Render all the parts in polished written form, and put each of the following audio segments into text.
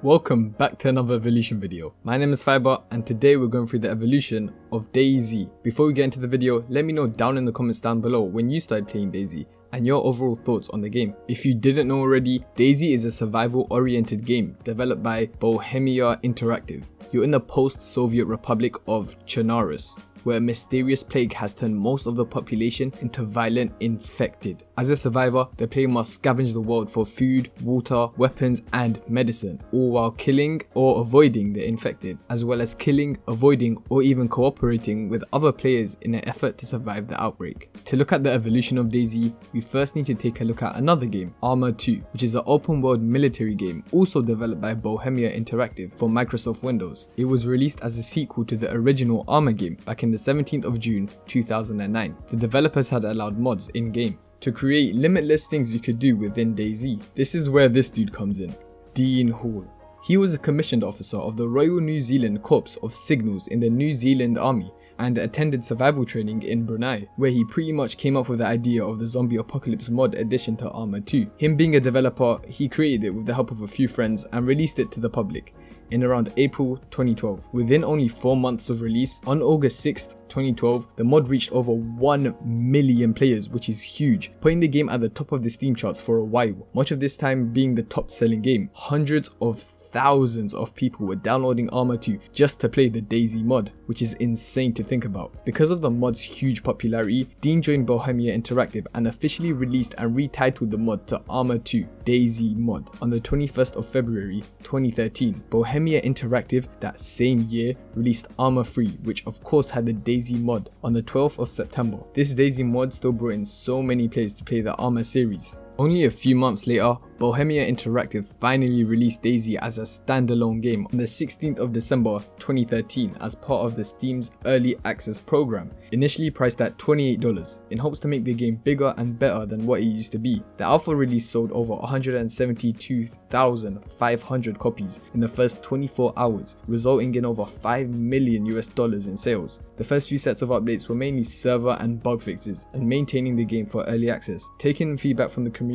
Welcome back to another Evolution video. My name is Fiber and today we're going through the evolution of DayZ. Before we get into the video, let me know down in the comments down below when you started playing DayZ and your overall thoughts on the game. If you didn't know already, DayZ is a survival oriented game developed by Bohemia Interactive. You're in the post-Soviet Republic of Chernarus, where a mysterious plague has turned most of the population into violent infected. As a survivor, the player must scavenge the world for food, water, weapons and medicine, all while killing or avoiding the infected, as well as killing, avoiding or even cooperating with other players in an effort to survive the outbreak. To look at the evolution of DayZ, we first need to take a look at another game, Arma 2, which is an open world military game also developed by Bohemia Interactive for Microsoft Windows. It was released as a sequel to the original Arma game back in the 17th of June 2009. The developers had allowed mods in-game to create limitless things you could do within DayZ. This is where this dude comes in, Dean Hall. He was a commissioned officer of the Royal New Zealand Corps of Signals in the New Zealand Army and attended survival training in Brunei, where he pretty much came up with the idea of the zombie apocalypse mod addition to Arma 2. Him being a developer, he created it with the help of a few friends and released it to the public in around April 2012. Within only 4 months of release, on August 6th, 2012, the mod reached over 1 million players, which is huge, putting the game at the top of the Steam charts for a while, much of this time being the top selling game. Hundreds of thousands of people were downloading Arma 2 just to play the DayZ mod, which is insane to think about. Because of the mod's huge popularity, Dean joined Bohemia Interactive and officially released and retitled the mod to Arma 2 DayZ mod on the 21st of February 2013. Bohemia Interactive that same year released Arma 3, which of course had the DayZ mod on the 12th of September. This DayZ mod still brought in so many players to play the Arma series. Only a few months later, Bohemia Interactive finally released DayZ as a standalone game on the 16th of December 2013 as part of the Steam's Early Access program, initially priced at $28, in hopes to make the game bigger and better than what it used to be. The alpha release sold over 172,500 copies in the first 24 hours, resulting in over $5 million in sales. The first few sets of updates were mainly server and bug fixes and maintaining the game for early access, taking feedback from the community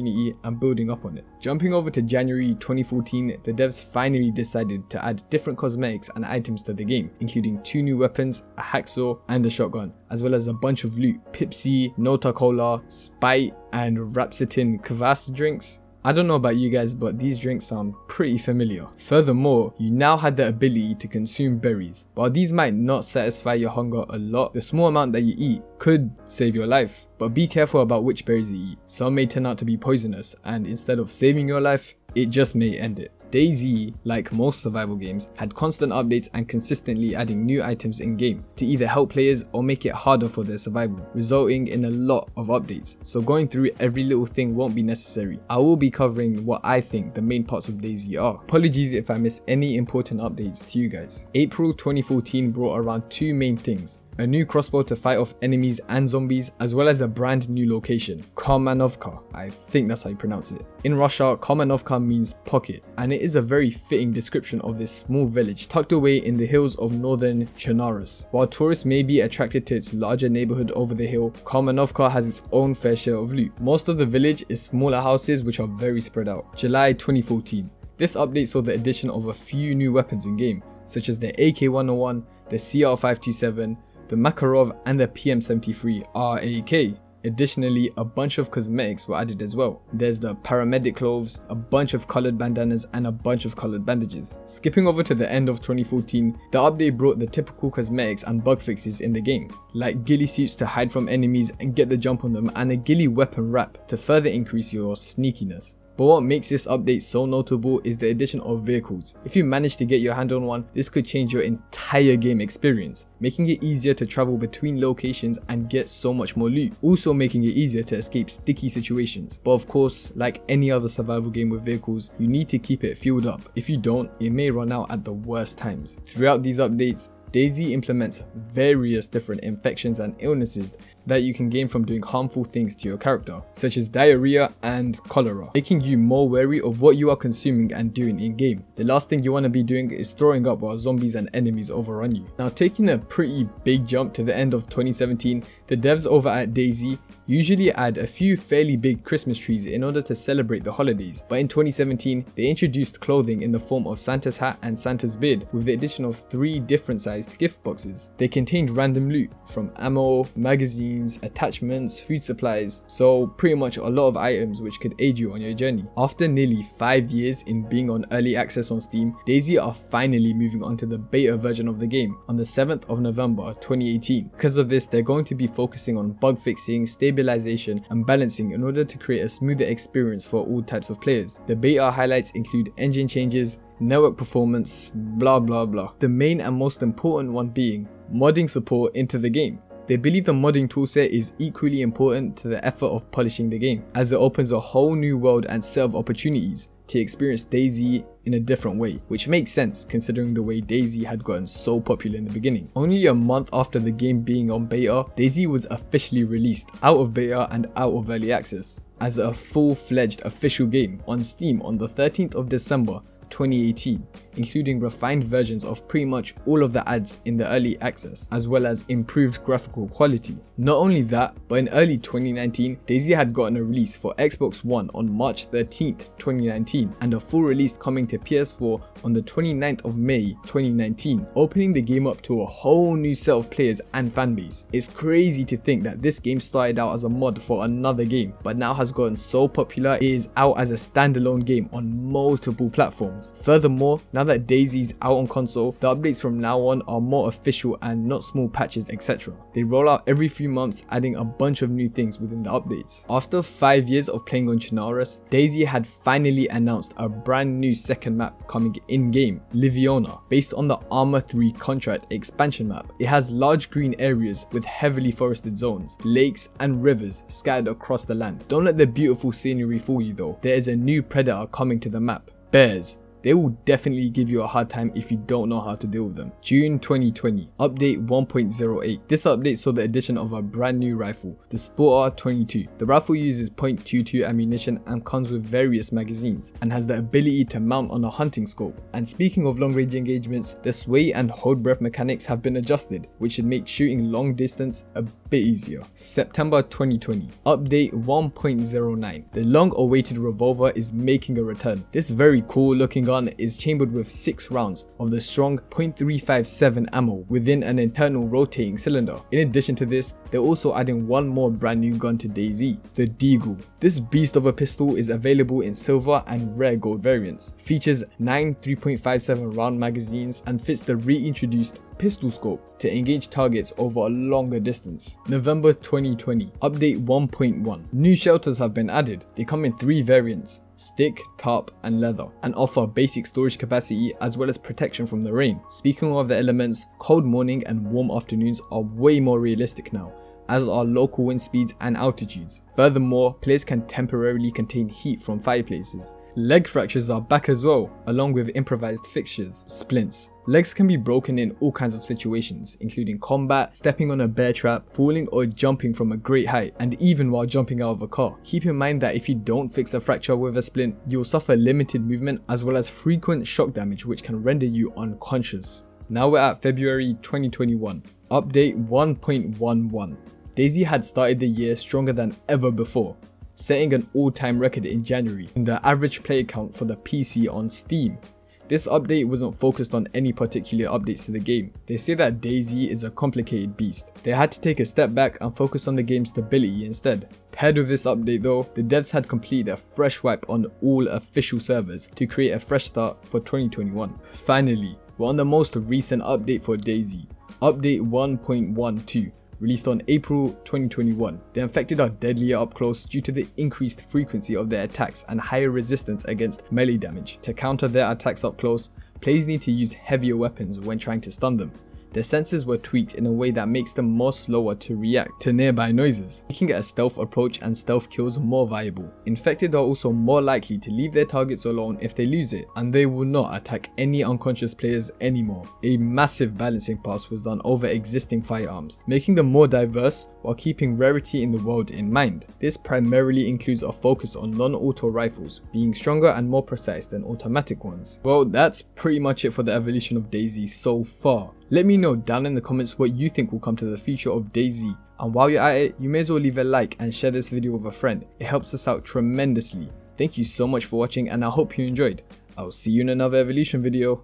and building up on it. Jumping over to January 2014, the devs finally decided to add different cosmetics and items to the game, including 2 new weapons, a hacksaw and a shotgun, as well as a bunch of loot, Pepsi, Nota Cola, Sprite and Rapsitin Kvass drinks. I don't know about you guys, but these drinks sound pretty familiar. Furthermore, you now had the ability to consume berries. While these might not satisfy your hunger a lot, the small amount that you eat could save your life. But be careful about which berries you eat. Some may turn out to be poisonous, and instead of saving your life, it just may end it. DayZ, like most survival games, had constant updates and consistently adding new items in-game to either help players or make it harder for their survival, resulting in a lot of updates. So going through every little thing won't be necessary. I will be covering what I think the main parts of DayZ are. Apologies if I miss any important updates to you guys. April 2014 brought around 2 main things. A new crossbow to fight off enemies and zombies, as well as a brand new location, Karmanovka. I think that's how you pronounce it. In Russia, Karmanovka means pocket, and it is a very fitting description of this small village tucked away in the hills of northern Chernarus. While tourists may be attracted to its larger neighborhood over the hill, Karmanovka has its own fair share of loot. Most of the village is smaller houses which are very spread out. July 2014. This update saw the addition of a few new weapons in game, such as the AK-101, the CR-527, the Makarov and the PM73 RAK. Additionally, a bunch of cosmetics were added as well. There's the paramedic clothes, a bunch of colored bandanas and a bunch of colored bandages. Skipping over to the end of 2014, the update brought the typical cosmetics and bug fixes in the game, like ghillie suits to hide from enemies and get the jump on them, and a ghillie weapon wrap to further increase your sneakiness. But what makes this update so notable is the addition of vehicles. If you manage to get your hand on one, this could change your entire game experience, making it easier to travel between locations and get so much more loot, also making it easier to escape sticky situations. But of course, like any other survival game with vehicles, you need to keep it fueled up. If you don't, it may run out at the worst times. Throughout these updates, DayZ implements various different infections and illnesses that you can gain from doing harmful things to your character, such as diarrhea and cholera, making you more wary of what you are consuming and doing in game. The last thing you want to be doing is throwing up while zombies and enemies overrun you. Now, taking a pretty big jump to the end of 2017, the devs over at DayZ usually add a few fairly big Christmas trees in order to celebrate the holidays, but in 2017 they introduced clothing in the form of Santa's hat and Santa's beard, with the addition of 3 different sized gift boxes. They contained random loot from ammo, magazines, attachments, food supplies, so pretty much a lot of items which could aid you on your journey. After nearly 5 years in being on early access on Steam, DayZ are finally moving on to the beta version of the game on the 7th of November 2018. Because of this, they're going to be focusing on bug fixing, stabilization and balancing in order to create a smoother experience for all types of players. The beta highlights include engine changes, network performance, blah blah blah. The main and most important one being modding support into the game. They believe the modding toolset is equally important to the effort of polishing the game, as it opens a whole new world and set of opportunities to experience DayZ in a different way, which makes sense considering the way DayZ had gotten so popular in the beginning. Only a month after the game being on beta, DayZ was officially released out of beta and out of early access as a full-fledged official game on Steam on the 13th of December 2018, including refined versions of pretty much all of the ads in the early access, as well as improved graphical quality. Not only that, but in early 2019, DayZ had gotten a release for Xbox One on March 13th, 2019, and a full release coming to PS4 on the 29th of May 2019, opening the game up to a whole new set of players and fanbase. It's crazy to think that this game started out as a mod for another game, but now has gotten so popular it is out as a standalone game on multiple platforms. Furthermore, now that DayZ's out on console, the updates from now on are more official and not small patches, etc. They roll out every few months, adding a bunch of new things within the updates. After 5 years of playing on Chernarus, DayZ had finally announced a brand new second map coming in-game, Liviona, based on the Arma 3 contract expansion map. It has large green areas with heavily forested zones, lakes and rivers scattered across the land. Don't let the beautiful scenery fool you though, there is a new predator coming to the map, bears. They will definitely give you a hard time if you don't know how to deal with them. June 2020, update 1.08. This update saw the addition of a brand new rifle, the Sporter 22. The rifle uses .22 ammunition and comes with various magazines, and has the ability to mount on a hunting scope. And speaking of long range engagements, the sway and hold breath mechanics have been adjusted, which should make shooting long distance a bit easier. September 2020, update 1.09. The long awaited revolver is making a return. This very cool looking gun is chambered with 6 rounds of the strong .357 ammo within an internal rotating cylinder. In addition to this, they're also adding one more brand new gun to DayZ, the Deagle. This beast of a pistol is available in silver and rare gold variants, features 9 3.57 round magazines and fits the reintroduced pistol scope to engage targets over a longer distance. November 2020, update 1.1. New shelters have been added. They come in 3 variants, stick, tarp and leather, and offer basic storage capacity as well as protection from the rain. Speaking of the elements, cold morning and warm afternoons are way more realistic now, as are local wind speeds and altitudes. Furthermore, players can temporarily contain heat from fireplaces. Leg fractures are back as well, along with improvised fixtures, splints. Legs can be broken in all kinds of situations, including combat, stepping on a bear trap, falling or jumping from a great height, and even while jumping out of a car. Keep in mind that if you don't fix a fracture with a splint, you'll suffer limited movement as well as frequent shock damage, which can render you unconscious. Now we're at February 2021, update 1.11. DayZ had started the year stronger than ever before, setting an all-time record in January in the average player count for the PC on Steam. This update wasn't focused on any particular updates to the game. They say that DayZ is a complicated beast. They had to take a step back and focus on the game's stability instead. Paired with this update though, the devs had completed a fresh wipe on all official servers to create a fresh start for 2021. Finally, we're on the most recent update for DayZ, update 1.12. Released on April 2021. The infected are deadlier up close due to the increased frequency of their attacks and higher resistance against melee damage. To counter their attacks up close, players need to use heavier weapons when trying to stun them. Their sensors were tweaked in a way that makes them more slower to react to nearby noises, making a stealth approach and stealth kills more viable. Infected are also more likely to leave their targets alone if they lose it, and they will not attack any unconscious players anymore. A massive balancing pass was done over existing firearms, making them more diverse while keeping rarity in the world in mind. This primarily includes a focus on non-auto rifles being stronger and more precise than automatic ones. Well, that's pretty much it for the evolution of DayZ so far. Let me know down in the comments what you think will come to the future of DayZ, and while you're at it, you may as well leave a like and share this video with a friend. It helps us out tremendously. Thank you so much for watching, and I hope you enjoyed. I'll see you in another evolution video.